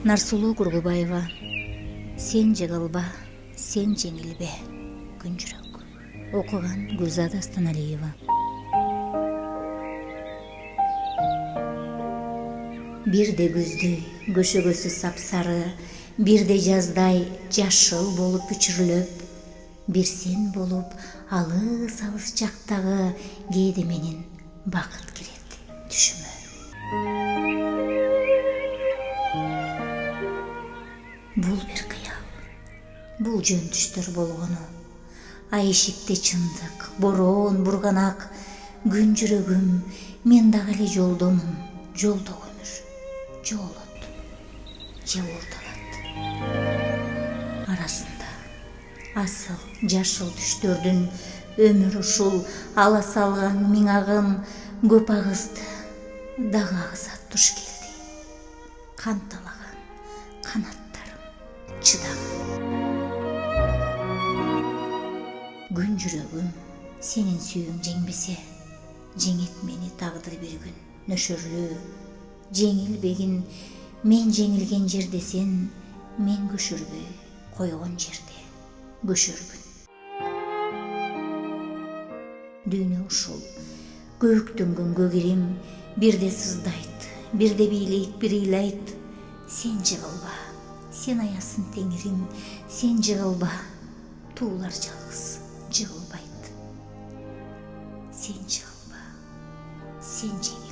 Нарсулуу Кургубаева. Сен жыгылба, сен жеңилбе. Күн жүрөк. Окуган Гүлзада Астаналиева. Бирде күздөй көшөгөсү сапсары, бирде жаздай жашыл болуп үчүрүлөп, бир сен болуп алыс алыс жактагы кээде менен бакыт кирет түшүмө. Бул бир кыял, бул жөн түштөр болгону. Ай ишикте чындык, бороон, бурганак, күн жүрөгүм, мен дагы эле жолдомун, жолдо өмүр, жоолот, же уурдалат. Арасында асыл, жашыл түштөрдүн өмүр ушул ала салган миң агым көп агызды, дагы агызат туш келди. Канталаган канаттарым чыдаган. Күн жүрөгүм, сенин сүйүүң жеңбесе, жеңет мени тагдыр бир күн. Нөшөрлүү, жеңилбегин, мен жеңилген жерде сен, мен көшүрбөй койгон жерде көшөргүн. Дүйнө ушул, көктөнгөн көгирим, бирде сыздайт, бирде бийлейт, бир ыйлайт. Сен жыгылба, сен аясын теңирим, сен жыгылба, туулар жалгыз жыгылбайт. Сен жыгылба, сен жеңилбе.